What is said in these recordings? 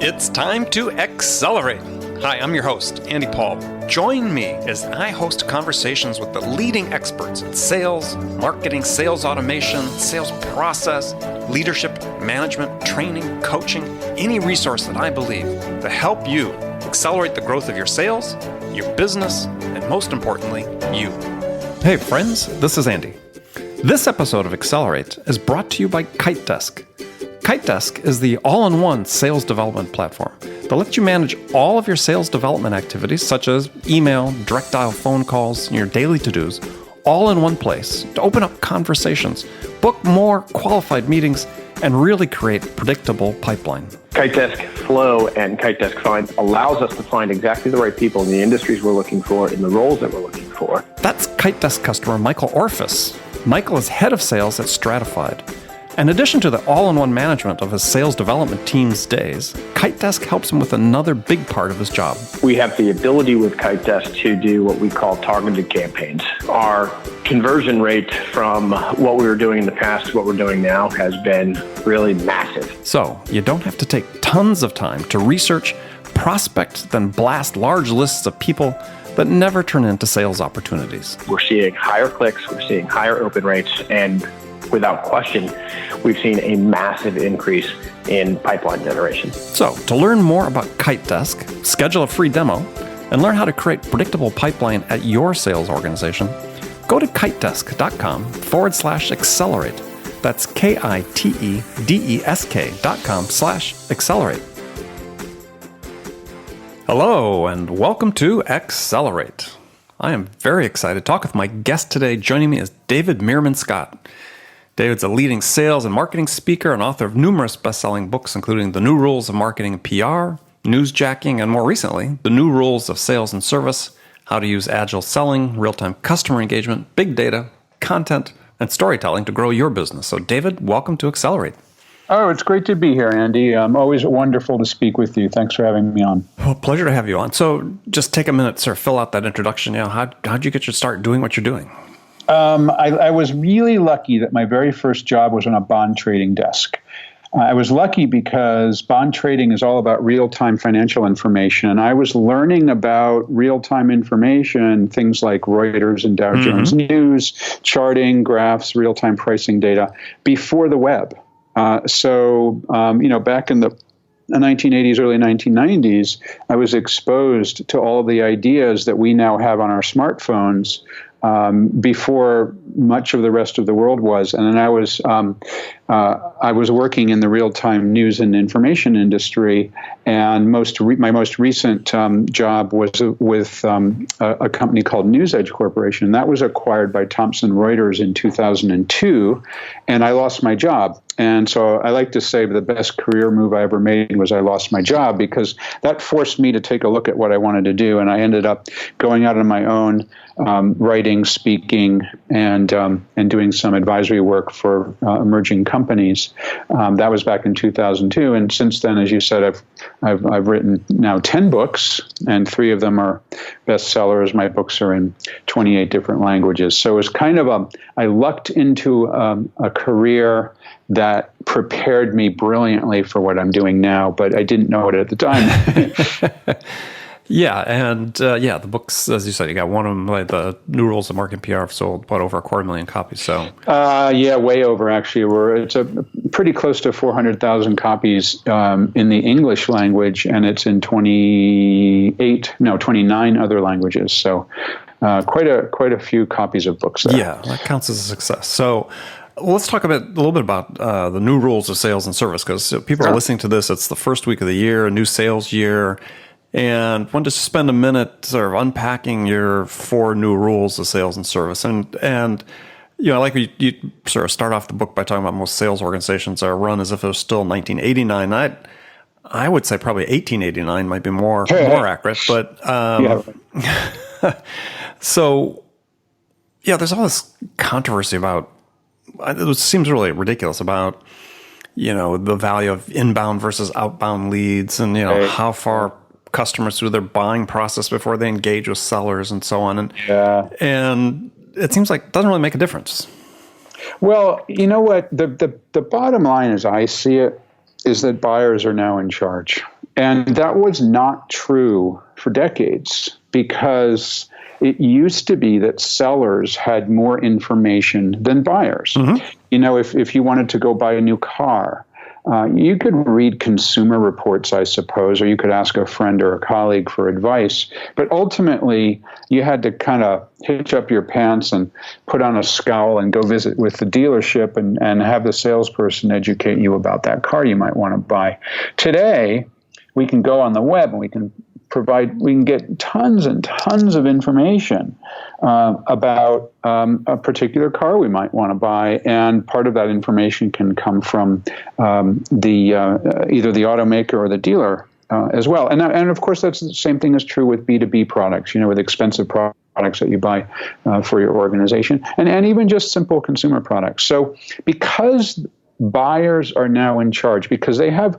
It's time to accelerate. Hi, I'm your host, Andy Paul. Join me as I host conversations with the leading experts in sales, marketing, sales automation, sales process, leadership, management, training, coaching, any resource that I believe to help you accelerate the growth of your sales, your business, and most importantly, you. Hey friends, this is Andy. This episode of Accelerate is brought to you by KiteDesk. KiteDesk is the all-in-one sales development platform that lets you manage all of your sales development activities, such as email, direct dial phone calls, and your daily to-dos, all in one place to open up conversations, book more qualified meetings, and really create predictable pipeline. KiteDesk Flow and KiteDesk Find allows us to find exactly the right people in the industries we're looking for, in the roles that we're looking for. That's KiteDesk customer Michael Orphis. Michael is head of sales at Stratified. In addition to the all-in-one management of his sales development team's days, KiteDesk helps him with another big part of his job. We have the ability with KiteDesk to do what we call targeted campaigns. Our conversion rate from what we were doing in the past to what we're doing now has been really massive. So you don't have to take tons of time to research, prospect, then blast large lists of people that never turn into sales opportunities. We're seeing higher clicks, we're seeing higher open rates, and without question, we've seen a massive increase in pipeline generation. So, to learn more about KiteDesk, schedule a free demo, and learn how to create predictable pipeline at your sales organization, go to kitedesk.com/accelerate. That's KITEDESK.com/accelerate. Hello, and welcome to Accelerate. I am very excited to talk with my guest today. Joining me is David Meerman Scott. David's a leading sales and marketing speaker and author of numerous best-selling books, including The New Rules of Marketing and PR, Newsjacking, and more recently, The New Rules of Sales and Service, How to Use Agile Selling, Real-Time Customer Engagement, Big Data, Content, and Storytelling to grow your business. So David, welcome to Accelerate. Oh, it's great to be here, Andy. Always wonderful to speak with you. Thanks for having me on. Well, pleasure to have you on. So just take a minute, sir, fill out that introduction. How'd you get your start doing what you're doing? I was really lucky that my very first job was on a bond trading desk. I was lucky because bond trading is all about real-time financial information. And I was learning about real-time information, things like Reuters and Dow Jones News, charting, graphs, real-time pricing data, before the web. Back in the 1980s, early 1990s, I was exposed to all the ideas that we now have on our smartphones before much of the rest of the world was. And then I was working in the real-time news and information industry, and my most recent job was with a company called NewsEdge Corporation. That was acquired by Thomson Reuters in 2002, and I lost my job. And so I like to say the best career move I ever made was I lost my job, because that forced me to take a look at what I wanted to do. And I ended up going out on my own, writing, speaking, and doing some advisory work for emerging companies. That was back in 2002. And since then, as you said, I've written now 10 books, and 3 of them are bestsellers. My books are in 28 different languages. So it was kind of I lucked into a career that prepared me brilliantly for what I'm doing now, but I didn't know it at the time. The books, as you said, you got one of them, like The New Rules of Marketing PR, have sold, over 250,000 copies. So, way over, actually. It's pretty close to 400,000 copies in the English language, and it's in 29 other languages. So, quite a few copies of books there. Yeah, that counts as a success. So, let's talk a little bit about the new rules of sales and service, because people are listening to this. It's the first week of the year, a new sales year, and want to spend a minute sort of unpacking your 4 new rules of sales and service. And like you sort of start off the book by talking about most sales organizations are run as if it was still 1989. I would say probably 1889 might be more accurate, but so there's all this controversy about. It seems really ridiculous about, the value of inbound versus outbound leads, and how far customers through their buying process before they engage with sellers and so on. And it seems like it doesn't really make a difference. Well, you know what? The bottom line, as I see it, is that buyers are now in charge. And that was not true for decades because it used to be that sellers had more information than buyers. You know, if you wanted to go buy a new car, you could read consumer reports, I suppose, or you could ask a friend or a colleague for advice. But ultimately, you had to kind of hitch up your pants and put on a scowl and go visit with the dealership and have the salesperson educate you about that car you might want to buy. Today, we can go on the web and we can get tons and tons of information about a particular car we might want to buy, and part of that information can come from either the automaker or the dealer as well. And of course, that's the same thing is true with B2B products. You know, with expensive products that you buy for your organization, and even just simple consumer products. So because buyers are now in charge, because they have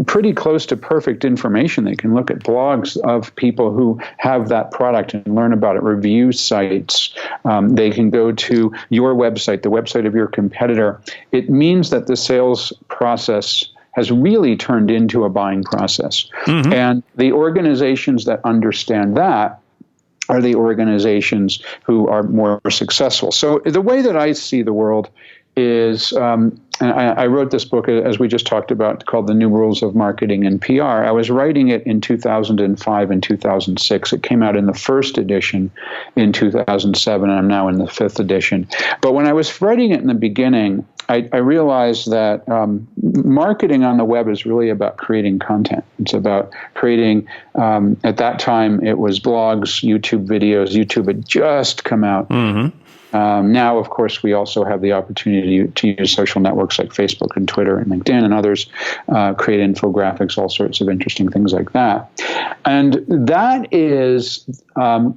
pretty close to perfect information. They can look at blogs of people who have that product and learn about it, review sites. They can go to your website, the website of your competitor. It means that the sales process has really turned into a buying process. And the organizations that understand that are the organizations who are more successful. So the way that I see the world is, and I wrote this book, as we just talked about, called The New Rules of Marketing and PR. I was writing it in 2005 and 2006. It came out in the first edition in 2007, and I'm now in the fifth edition. But when I was writing it in the beginning, I realized that marketing on the web is really about creating content. It's about creating, at that time, it was blogs, YouTube videos. YouTube had just come out. Now, of course, we also have the opportunity to use social networks like Facebook and Twitter and LinkedIn and others, create infographics, all sorts of interesting things like that. And that is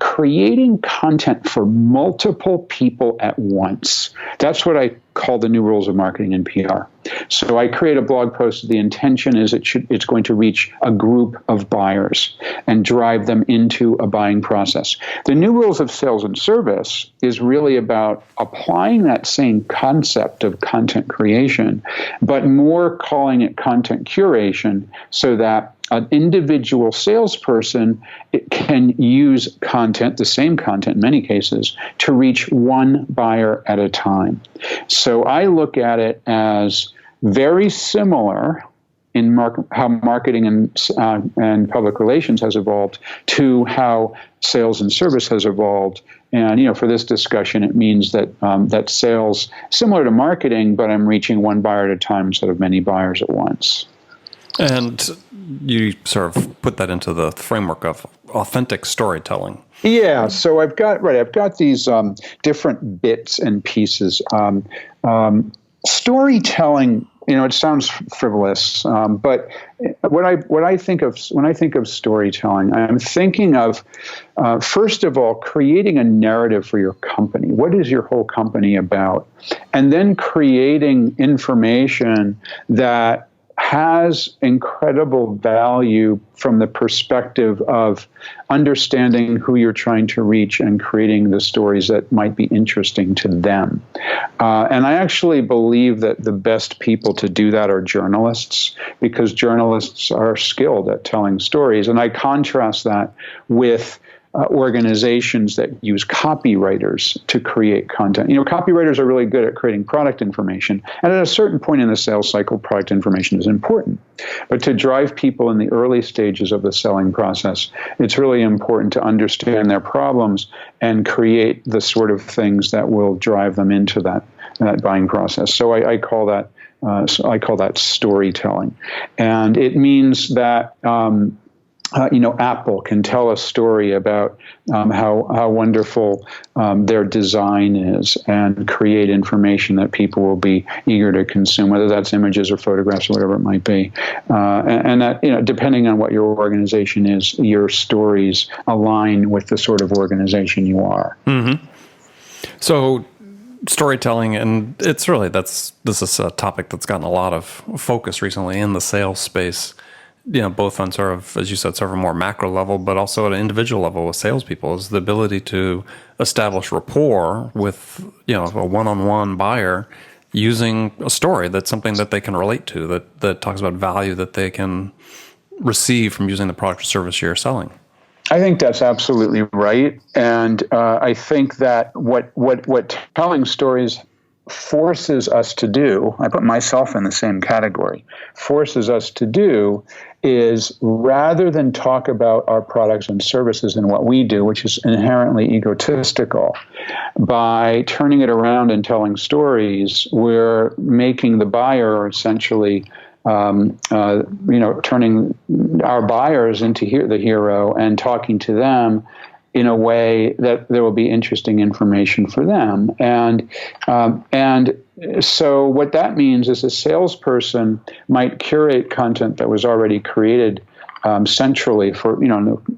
creating content for multiple people at once. That's what I call the new rules of marketing and PR. So I create a blog post. The intention is it's going to reach a group of buyers and drive them into a buying process. The new rules of sales and service is really about applying that same concept of content creation, but more calling it content curation so that an individual salesperson can use content, the same content in many cases, to reach one buyer at a time. So I look at it as very similar in how marketing and public relations has evolved to how sales and service has evolved. And for this discussion, it means that that sales similar to marketing, but I'm reaching one buyer at a time instead of many buyers at once. And you sort of put that into the framework of authentic storytelling. Yeah, so I've got these different bits and pieces. Storytelling, it sounds frivolous, but when I think of storytelling, I'm thinking of first of all creating a narrative for your company. What is your whole company about? And then creating information that has incredible value from the perspective of understanding who you're trying to reach and creating the stories that might be interesting to them. And I actually believe that the best people to do that are journalists, because journalists are skilled at telling stories. And I contrast that with organizations that use copywriters to create content. Copywriters are really good at creating product information. And at a certain point in the sales cycle, product information is important. But to drive people in the early stages of the selling process, it's really important to understand their problems and create the sort of things that will drive them into that buying process. So I call that storytelling. And it means that Apple can tell a story about how wonderful their design is and create information that people will be eager to consume, whether that's images or photographs or whatever it might be. And that, depending on what your organization is, your stories align with the sort of organization you are. Mm-hmm. So storytelling, and it's really, this is a topic that's gotten a lot of focus recently in the sales space. Both on sort of, as you said, sort of a more macro level, but also at an individual level with salespeople, is the ability to establish rapport with, a one-on-one buyer using a story that's something that they can relate to, that talks about value that they can receive from using the product or service you're selling. I think that's absolutely right, and I think that what telling stories forces us to do, I put myself in the same category, forces us to do is rather than talk about our products and services and what we do, which is inherently egotistical, by turning it around and telling stories, we're making the buyer essentially turning our buyers into the hero and talking to them in a way that there will be interesting information for them. And so what that means is a salesperson might curate content that was already created centrally for, in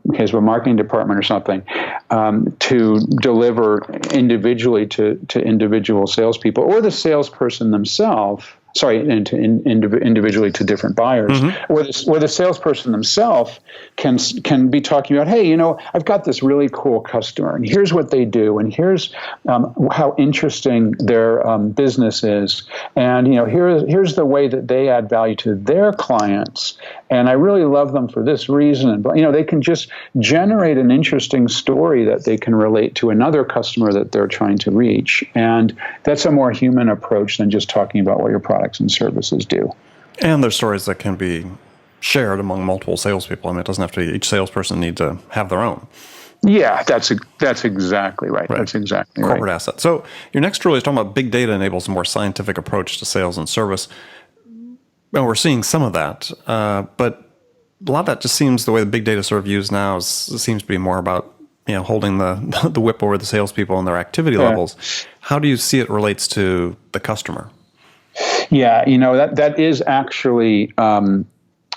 the case of a marketing department or something, to deliver individually to individual salespeople or the salesperson themselves. Individually to different buyers, where the salesperson themselves can be talking about, hey, I've got this really cool customer, and here's what they do, and here's how interesting their business is, and here's the way that they add value to their clients, and I really love them for this reason, and they can just generate an interesting story that they can relate to another customer that they're trying to reach, and that's a more human approach than just talking about what your products and services do. And there's stories that can be shared among multiple salespeople. I mean, it doesn't have to be each salesperson need to have their own. Yeah, that's exactly right. That's exactly right. Corporate asset. So your next rule is talking about big data enables a more scientific approach to sales and service. Well, we're seeing some of that, but a lot of that just seems the way the big data is sort of used now seems to be more about holding the whip over the salespeople and their activity levels. How do you see it relates to the customer? Yeah, that is actually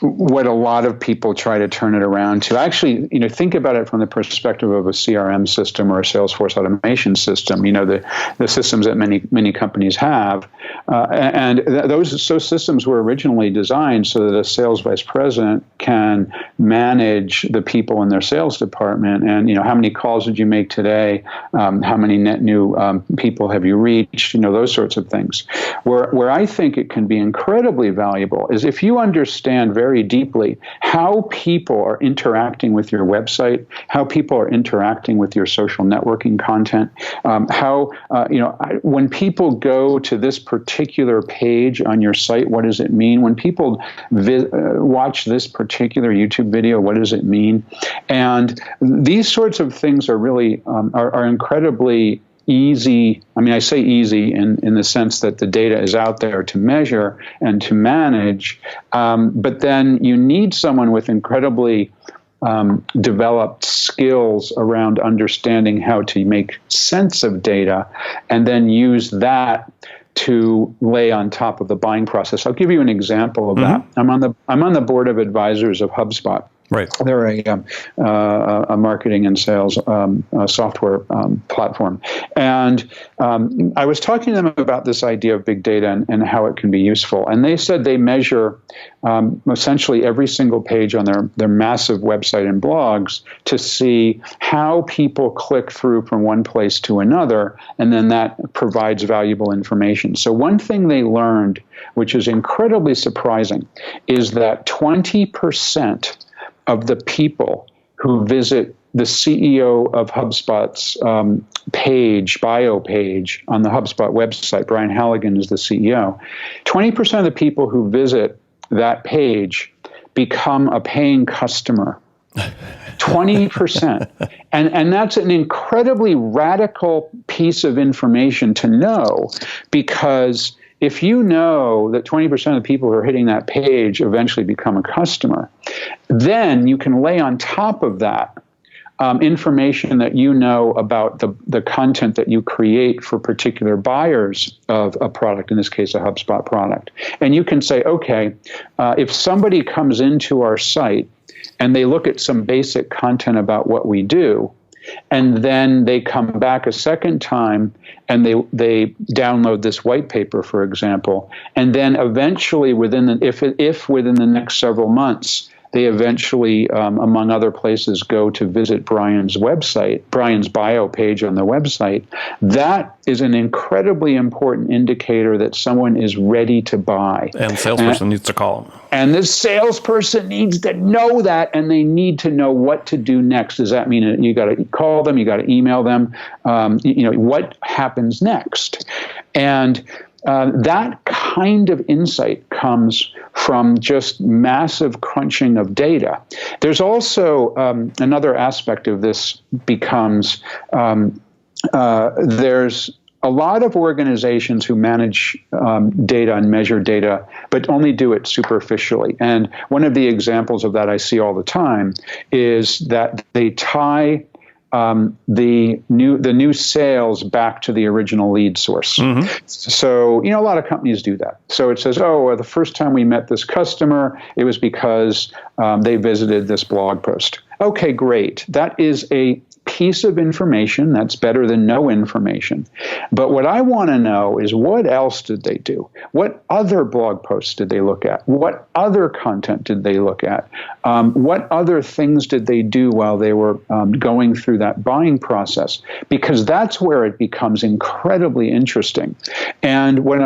what a lot of people try to turn it around to. Actually, think about it from the perspective of a CRM system or a Salesforce automation system. The systems that many companies have, and those systems were originally designed so that a sales vice president can manage the people in their sales department. And how many calls did you make today? How many net new people have you reached? Those sorts of things. Where I think it can be incredibly valuable is if you understand very deeply how people are interacting with your website, how people are interacting with your social networking content, when people go to this particular page on your site, what does it mean? When people watch this particular YouTube video, what does it mean? And these sorts of things are really are incredibly easy. I mean, I say easy in the sense that the data is out there to measure and to manage, but then you need someone with incredibly developed skills around understanding how to make sense of data and then use that to lay on top of the buying process. I'll give you an example of that. I'm on the board of advisors of HubSpot. Right. They're a marketing and sales software platform. And I was talking to them about this idea of big data and how it can be useful. And they said they measure essentially every single page on their massive website and blogs to see how people click through from one place to another, and then that provides valuable information. So one thing they learned, which is incredibly surprising, is that 20% of the people who visit the CEO of HubSpot's bio page on the HubSpot website, Brian Halligan is the CEO, 20% of the people who visit that page become a paying customer. 20%. And that's an incredibly radical piece of information to know, because if you know that 20% of the people who are hitting that page eventually become a customer, then you can lay on top of that information that you know about the content that you create for particular buyers of a product, in this case, a HubSpot product. And you can say, okay, if somebody comes into our site and they look at some basic content about what we do, and then they come back a second time and they download this white paper, for example, and then eventually if within the next several months they eventually, among other places, go to visit Brian's website, Brian's bio page on the website. That is an incredibly important indicator that someone is ready to buy. And the salesperson needs to call them. And the salesperson needs to know that, and they need to know what to do next. Does that mean you got to call them, you got to email them? What happens next? And that kind of insight comes from just massive crunching of data. There's also another aspect of this becomes there's a lot of organizations who manage data and measure data, but only do it superficially. And one of the examples of that I see all the time is that they tie the new sales back to the original lead source. Mm-hmm. So, a lot of companies do that. So it says, the first time we met this customer, it was because they visited this blog post. Okay, great. That is a piece of information. That's better than no information. But what I want to know is, what else did they do? What other blog posts did they look at? What other content did they look at? What other things did they do while they were going through that buying process? Because that's where it becomes incredibly interesting. And when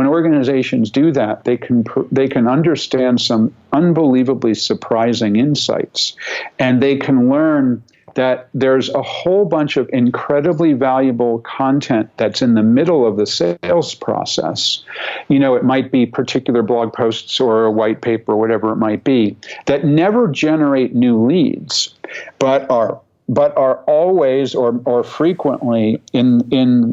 organizations do that, they can understand some unbelievably surprising insights, and they can learn that there's a whole bunch of incredibly valuable content that's in the middle of the sales process. It might be particular blog posts or a white paper, or whatever it might be, that never generate new leads, but are always or frequently in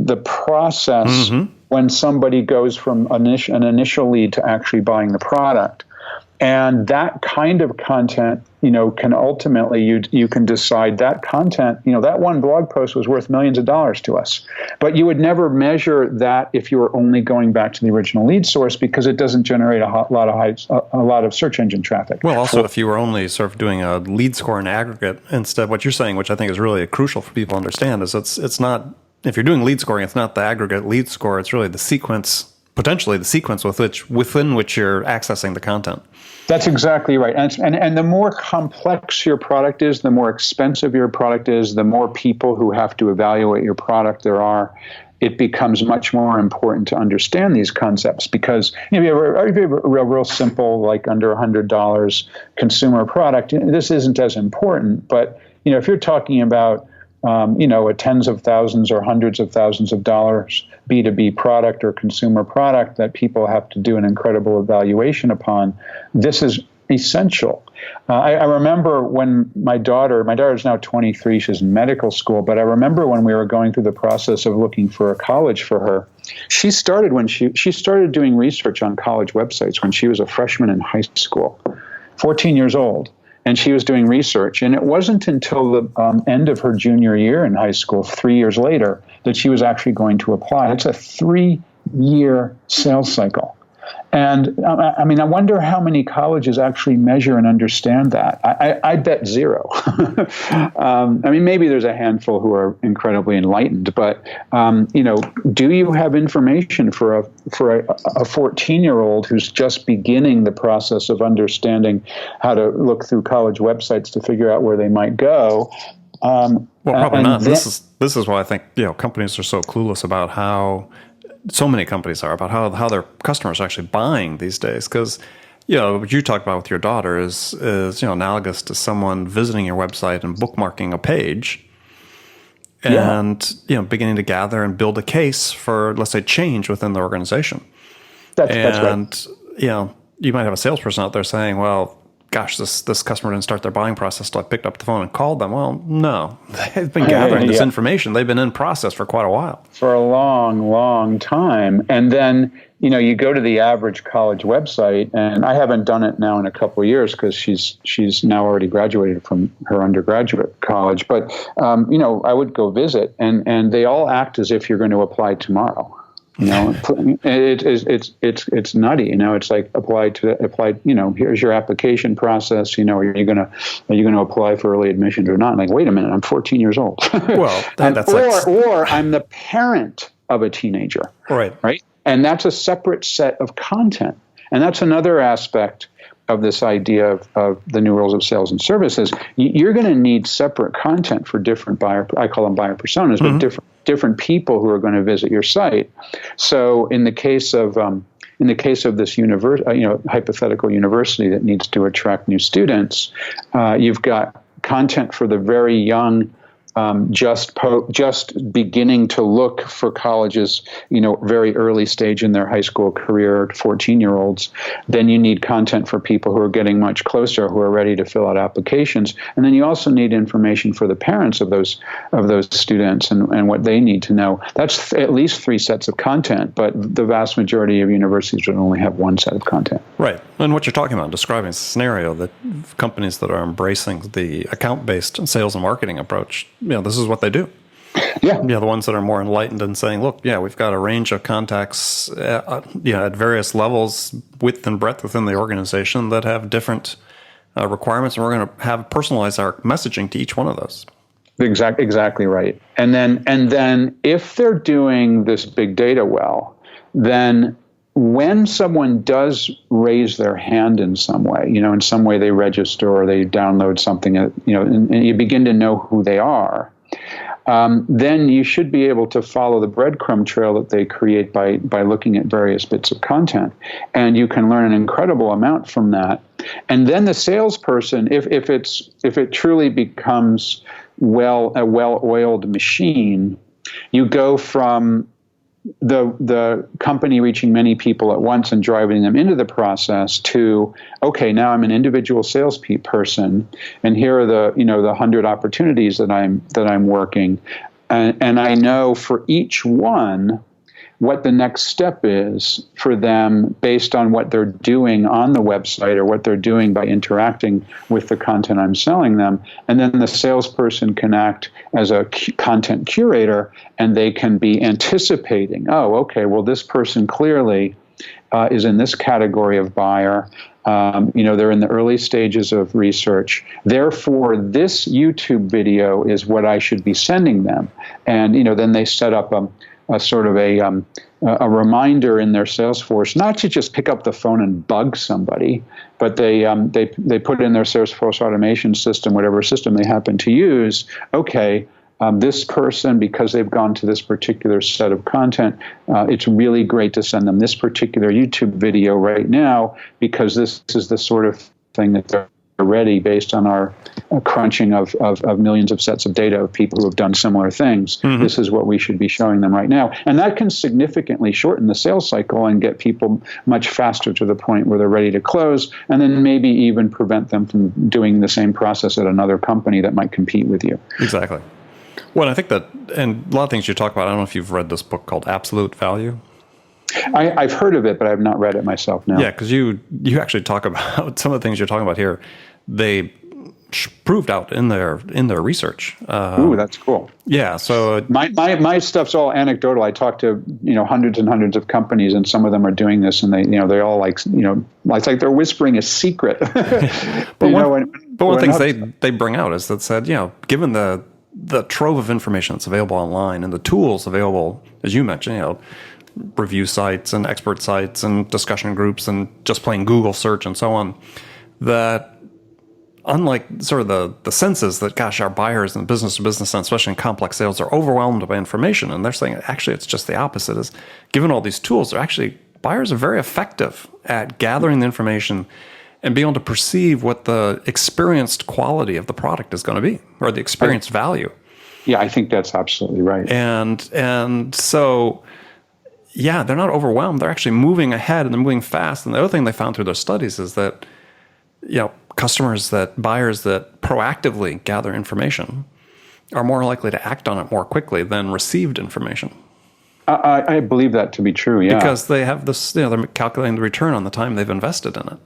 the process. Mm-hmm. When somebody goes from an initial lead to actually buying the product. And that kind of content, can ultimately, you can decide that content, that one blog post was worth millions of dollars to us. But you would never measure that if you were only going back to the original lead source, because it doesn't generate a lot of search engine traffic. Well, also, if you were only sort of doing a lead score in aggregate, instead, what you're saying, which I think is really crucial for people to understand, is it's not, if you're doing lead scoring, it's not the aggregate lead score, it's really the sequence, potentially the sequence within which you're accessing the content. That's exactly right. And the more complex your product is, the more expensive your product is, the more people who have to evaluate your product there are, it becomes much more important to understand these concepts. Because if you have a real simple, like under $100 consumer product, this isn't as important. But if you're talking about a tens of thousands or hundreds of thousands of dollars B2B product or consumer product that people have to do an incredible evaluation upon, this is essential. I remember when my daughter's now 23, she's in medical school, but I remember when we were going through the process of looking for a college for her, she started doing research on college websites when she was a freshman in high school, 14 years old. And she was doing research. And it wasn't until the end of her junior year in high school, 3 years later, that she was actually going to apply. It's a 3-year sales cycle. And I wonder how many colleges actually measure and understand that. I bet zero. Maybe there's a handful who are incredibly enlightened, but do you have information for a 14-year-old who's just beginning the process of understanding how to look through college websites to figure out where they might go? Well, probably not. This is why I think companies are so clueless about how. So many companies are about how their customers are actually buying these days, because what you talked about with your daughter is analogous to someone visiting your website and bookmarking a page, and beginning to gather and build a case for, let's say, change within the organization. That's right. You might have a salesperson out there saying, well, gosh, this customer didn't start their buying process till I picked up the phone and called them. Well, no, they've been gathering this information. They've been in process for quite a while. For a long, long time. And then, you go to the average college website, and I haven't done it now in a couple of years because she's now already graduated from her undergraduate college. But, I would go visit, and they all act as if you're going to apply tomorrow. It's nutty. It's like apply. Here's your application process. Are you going to apply for early admission or not? Like, wait a minute, I'm 14 years old. Well, or I'm the parent of a teenager. Right. And that's a separate set of content. And that's another aspect this idea of the new rules of sales and services, you're going to need separate content for different buyer. I call them buyer personas, but different people who are going to visit your site. So in the case of this hypothetical university that needs to attract new students, you've got content for the very young, just beginning to look for colleges, very early stage in their high school career, 14-year-olds. Then you need content for people who are getting much closer, who are ready to fill out applications. And then you also need information for the parents of those students and what they need to know. That's at least 3 sets of content, but the vast majority of universities would only have 1 set of content. Right. And what you're talking about, describing a scenario that companies that are embracing the account-based sales and marketing approach, this is what they do. Yeah, the ones that are more enlightened and saying, look, we've got a range of contacts, at various levels, width and breadth within the organization that have different requirements, and we're going to have personalize our messaging to each one of those. Exactly right. And then if they're doing this big data well, then when someone does raise their hand in some way, in some way they register or they download something, and you begin to know who they are, then you should be able to follow the breadcrumb trail that they create by looking at various bits of content. And you can learn an incredible amount from that. And then the salesperson, if it truly becomes a well-oiled machine, you go from the company reaching many people at once and driving them into the process to, okay, now I'm an individual salesperson, and here are the 100 opportunities that I'm working, and I know for each one what the next step is for them based on what they're doing on the website or what they're doing by interacting with the content I'm selling them. And then the salesperson can act as a content curator, and they can be anticipating, oh, okay, well, this person clearly is in this category of buyer. They're in the early stages of research. Therefore, this YouTube video is what I should be sending them. And, then they set up a sort of a reminder in their Salesforce, not to just pick up the phone and bug somebody, but they put in their Salesforce automation system, whatever system they happen to use. Okay, this person, because they've gone to this particular set of content, it's really great to send them this particular YouTube video right now, because this is the sort of thing that they're ready based on our crunching of millions of sets of data of people who have done similar things. Mm-hmm. This is what we should be showing them right now. And that can significantly shorten the sales cycle and get people much faster to the point where they're ready to close, and then maybe even prevent them from doing the same process at another company that might compete with you. Exactly. Well, I think that, and a lot of things you talk about, I don't know if you've read this book called Absolute Value. I've heard of it, but I've not read it myself now. Yeah, because you actually talk about some of the things you're talking about here. They proved out in their research. Ooh, that's cool. Yeah. So my stuff's all anecdotal. I talk to hundreds and hundreds of companies, and some of them are doing this, and they all it's like they're whispering a secret. But one of the things they bring out is that said, given the trove of information that's available online and the tools available, as you mentioned, review sites and expert sites and discussion groups and just plain Google search and so on, that unlike sort of the senses that, gosh, our buyers in business-to-business, and especially in complex sales, are overwhelmed by information, and they're saying actually it's just the opposite. Is given all these tools, buyers are very effective at gathering the information and being able to perceive what the experienced quality of the product is going to be, or the experienced value. Yeah, I think that's absolutely right. And so, yeah, they're not overwhelmed. They're actually moving ahead, and they're moving fast. And the other thing they found through their studies is that, buyers that proactively gather information are more likely to act on it more quickly than received information. I believe that to be true, yeah. Because they have this, they're calculating the return on the time they've invested in it.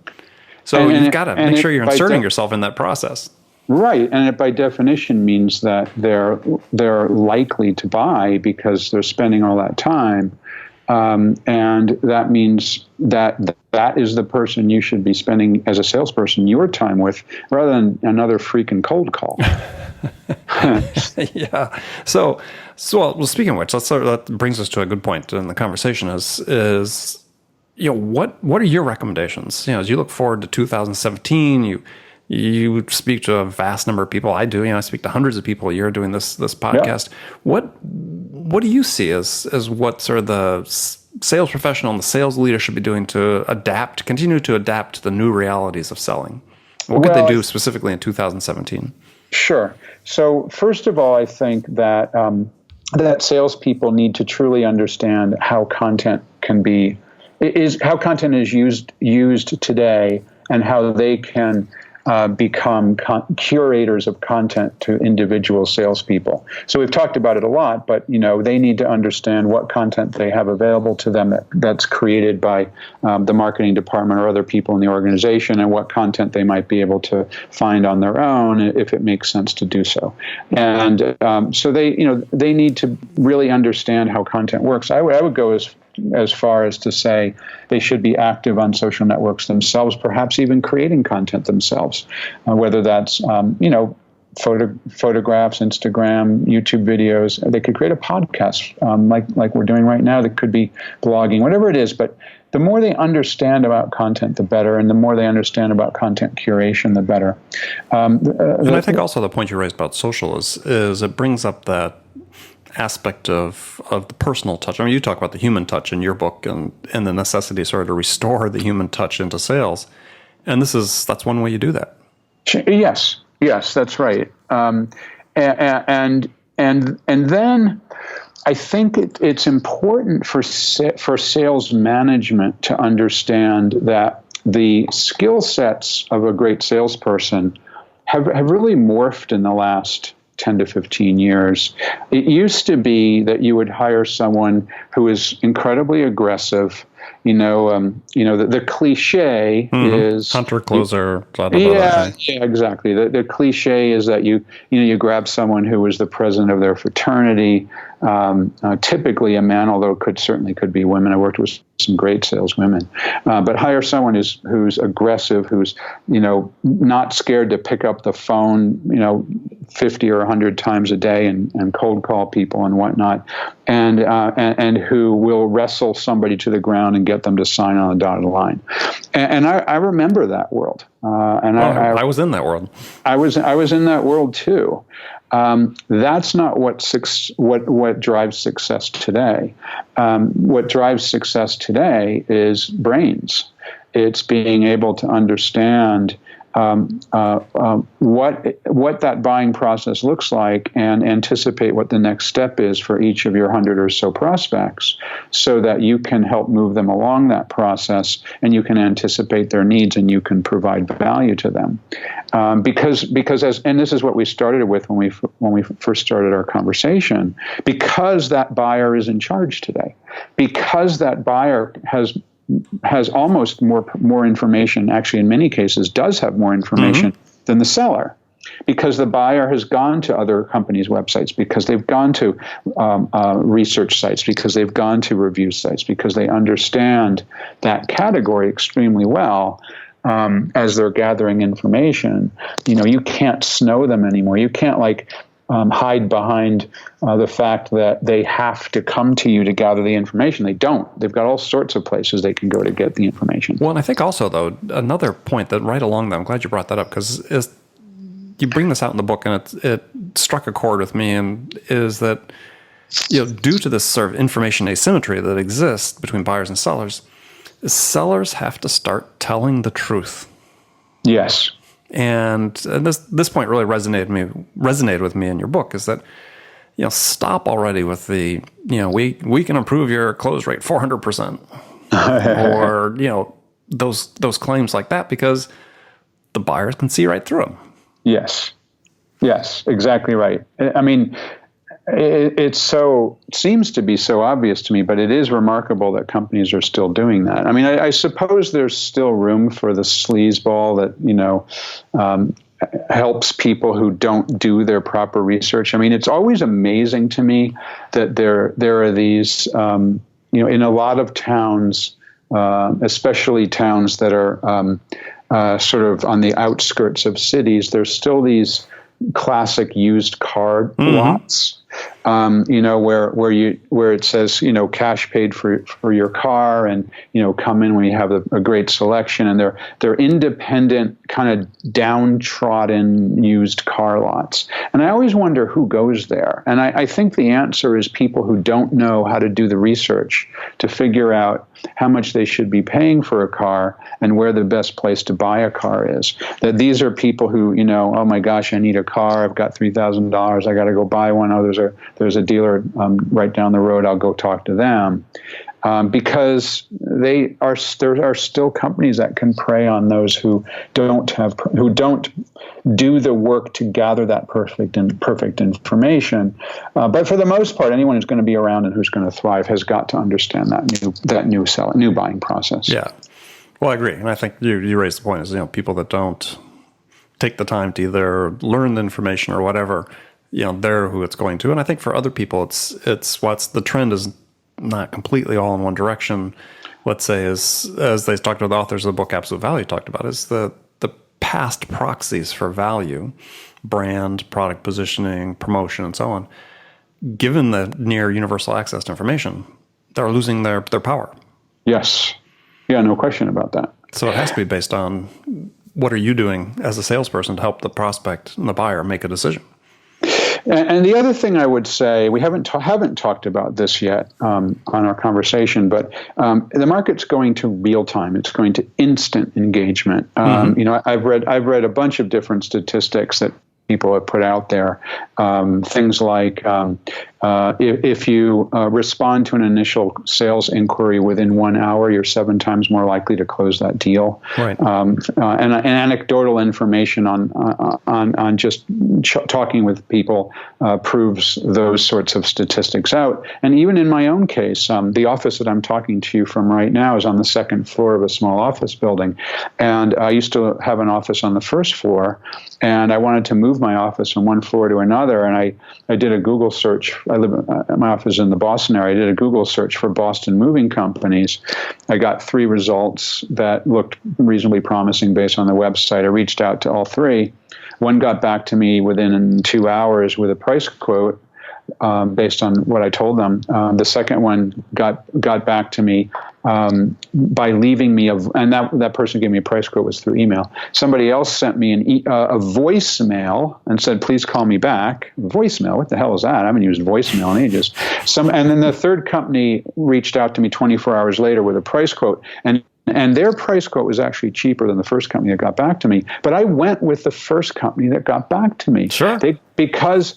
So you've got to make sure you're inserting yourself in that process. Right, and it by definition means that they're likely to buy because they're spending all that time. And that means that is the person you should be spending as a salesperson your time with, rather than another freaking cold call. Yeah. So well, speaking of which, that brings us to a good point in the conversation. Is what are your recommendations? As you look forward to 2017, you speak to a vast number of people. I do. I speak to hundreds of people a year doing this podcast. Yeah. What do you see as what sort of the sales professional and the sales leader should be doing to continue to adapt to the new realities of selling? What could they do specifically in 2017? Sure. So first of all, I think that that salespeople need to truly understand how content is used today, and how they can become curators of content to individual salespeople. So we've talked about it a lot, but they need to understand what content they have available to them that's created by the marketing department or other people in the organization, and what content they might be able to find on their own if it makes sense to do so. And so they need to really understand how content works. I would go as far as to say they should be active on social networks themselves, perhaps even creating content themselves, whether that's photographs, Instagram, YouTube videos. They could create a podcast like we're doing right now. That could be blogging, whatever it is. But the more they understand about content, the better, and the more they understand about content curation, the better. And I think also the point you raised about social is it brings up that aspect of the personal touch. I mean, you talk about the human touch in your book and the necessity sort of to restore the human touch into sales. And that's one way you do that. Yes, that's right. And then I think it's important for sales management to understand that the skill sets of a great salesperson have really morphed in the last 10 to 15 years. It used to be that you would hire someone who is incredibly aggressive. The cliche is hunter, closer, blah, blah, blah. Yeah, exactly. The cliche is that you grab someone who was the president of their fraternity, typically a man, although certainly could be women. I worked with some great saleswomen, but hire someone who's aggressive, who's not scared to pick up the phone 50 or 100 times a day and cold call people and whatnot, and who will wrestle somebody to the ground and get them to sign on a dotted line. And I remember that world. I was in that world. I was in that world too. That's not what drives success today. What drives success today is brains. It's being able to understand what that buying process looks like and anticipate what the next step is for each of your 100 or so prospects, so that you can help move them along that process, and you can anticipate their needs and you can provide value to them. Because this is what we started with when we first started our conversation, because that buyer is in charge today, because that buyer has almost more information, actually in many cases does have more information than the seller, because the buyer has gone to other companies' websites, because they've gone to research sites, because they've gone to review sites, because they understand that category extremely well. As they're gathering information, you can't snow them anymore. You can't hide behind the fact that they have to come to you to gather the information. They don't. They've got all sorts of places they can go to get the information. Well, and I think also, though, another point that right along that, I'm glad you brought that up, because you bring this out in the book, and it struck a chord with me, and is that due to this sort of information asymmetry that exists between buyers and sellers have to start telling the truth. Yes. And this point really resonated with me in your book, is that stop already with the we can improve your close rate 400% or those claims like that, because the buyers can see right through them. Yes, exactly right. I mean, it seems to be so obvious to me, but it is remarkable that companies are still doing that. I mean, I suppose there's still room for the sleazeball that, helps people who don't do their proper research. I mean, it's always amazing to me that there are these, in a lot of towns, especially towns that are sort of on the outskirts of cities, there's still these classic used car lots. where it says, cash paid for your car, and, come in when you have a great selection, and they're independent, kind of downtrodden used car lots. And I always wonder who goes there. And I think the answer is people who don't know how to do the research to figure out how much they should be paying for a car and where the best place to buy a car is. That these are people who, oh my gosh, I need a car. I've got $3,000. I got to go buy one. Oh, there's a dealer right down the road. I'll go talk to them. Because there are still companies that can prey on those who don't do the work to gather that perfect information. But for the most part, anyone who's going to be around and who's going to thrive has got to understand that new buying process. Yeah, well, I agree, and I think you raised the point is people that don't take the time to either learn the information or whatever, they're who it's going to. And I think for other people, it's what's the trend is not completely all in one direction. Let's say, as they talked to the authors of the book Absolute Value talked about, is the past proxies for value, brand, product positioning, promotion, and so on. Given the near universal access to information, they're losing their power. Yes. Yeah, no question about that. So it has to be based on what are you doing as a salesperson to help the prospect and the buyer make a decision. And the other thing I would say, we haven't talked about this yet on our conversation, but the market's going to real time. It's going to instant engagement. I've read a bunch of different statistics that people have put out there. Things like if you respond to an initial sales inquiry within 1 hour, you're 7 times more likely to close that deal. Right. And anecdotal information on just talking with people proves those sorts of statistics out. And even in my own case, the office that I'm talking to you from right now is on the second floor of a small office building. And I used to have an office on the first floor, and I wanted to move my office from one floor to another. And I did a Google search. My office is in the Boston area. I did a Google search for Boston moving companies. I got 3 results that looked reasonably promising based on the website. I reached out to all 3. One got back to me within 2 hours with a price quote based on what I told them. The second one got back to me by leaving me and that person gave me a price quote was through email. Somebody else sent me a voicemail and said, "Please call me back." Voicemail? What the hell is that? I haven't used voicemail in ages. And then the third company reached out to me 24 hours later with a price quote, and their price quote was actually cheaper than the first company that got back to me. But I went with the first company that got back to me. Sure. Because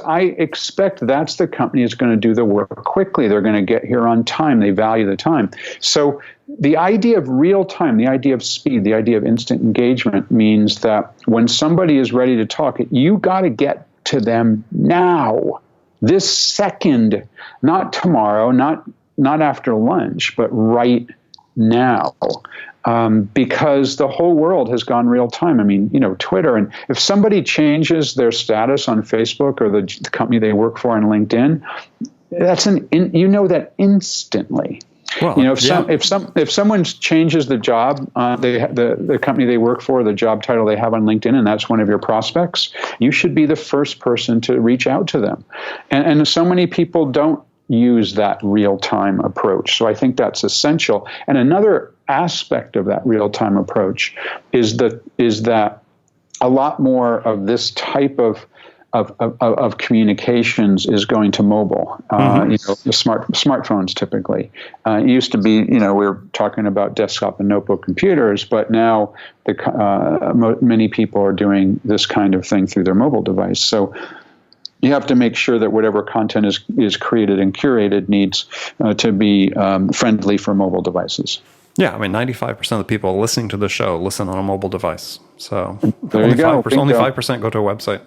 I expect that's the company that's going to do the work quickly. They're going to get here on time. They value the time. So the idea of real time, the idea of speed, the idea of instant engagement means that when somebody is ready to talk, you got to get to them now, this second, not tomorrow, not after lunch, but right now, because the whole world has gone real time. I mean, Twitter, and if somebody changes their status on Facebook or the company they work for on LinkedIn, that's that instantly. Well, if someone changes the job, the company they work for, the job title they have on LinkedIn, and that's one of your prospects, you should be the first person to reach out to them. And so many people don't use that real-time approach. So I think that's essential. And another aspect of that real-time approach is that a lot more of this type of communications is going to mobile. The smartphones typically. It used to be, we were talking about desktop and notebook computers, but now many people are doing this kind of thing through their mobile device. So you have to make sure that whatever content is created and curated needs to be friendly for mobile devices. Yeah, I mean, 95% of the people listening to the show listen on a mobile device. So there you go. Only 5% go to a website.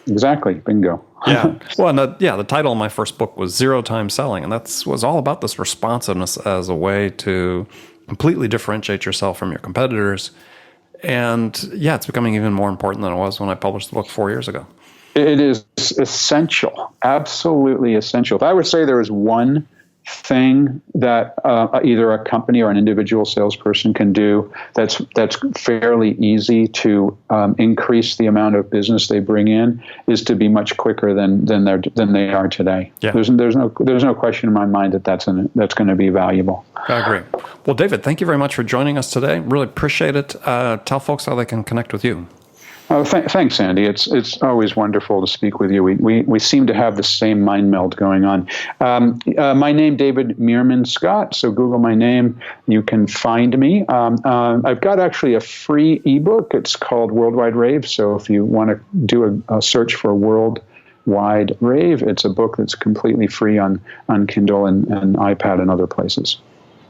Exactly. Bingo. Yeah. Well, and the title of my first book was Zero Time Selling, and was all about this responsiveness as a way to completely differentiate yourself from your competitors. And it's becoming even more important than it was when I published the book 4 years ago. It is essential, absolutely essential. If I would say there is one thing that either a company or an individual salesperson can do that's fairly easy to increase the amount of business they bring in is to be much quicker than they are today. Yeah. There's no question in my mind that's going to be valuable. I agree. Well, David, thank you very much for joining us today. Really appreciate it. Tell folks how they can connect with you. Oh, thanks, Andy. It's always wonderful to speak with you. We seem to have the same mind meld going on. My name, David Meerman Scott. So Google my name. You can find me. I've got actually a free ebook. It's called Worldwide Rave. So if you want to do a search for Worldwide Rave, it's a book that's completely free on Kindle and iPad and other places.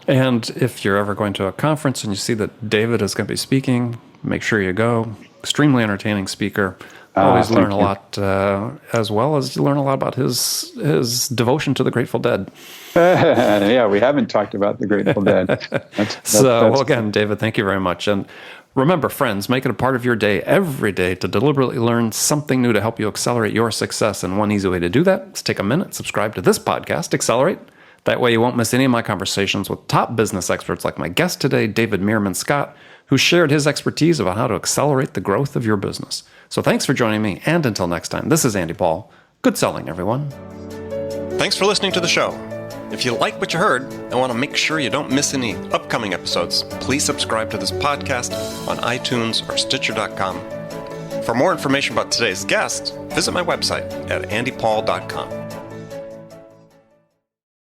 And if you're ever going to a conference and you see that David is going to be speaking, make sure you go. Extremely entertaining speaker. Always learn a lot, as well as you learn a lot about his devotion to the Grateful Dead. Yeah, we haven't talked about the Grateful Dead. Well, again, David, thank you very much. And remember, friends, make it a part of your day every day to deliberately learn something new to help you accelerate your success. And one easy way to do that is take a minute, subscribe to this podcast, Accelerate. That way you won't miss any of my conversations with top business experts like my guest today, David Meerman Scott, who shared his expertise about how to accelerate the growth of your business. So thanks for joining me, and until next time, this is Andy Paul. Good selling, everyone. Thanks for listening to the show. If you like what you heard and want to make sure you don't miss any upcoming episodes, please subscribe to this podcast on iTunes or Stitcher.com. For more information about today's guest, visit my website at andypaul.com.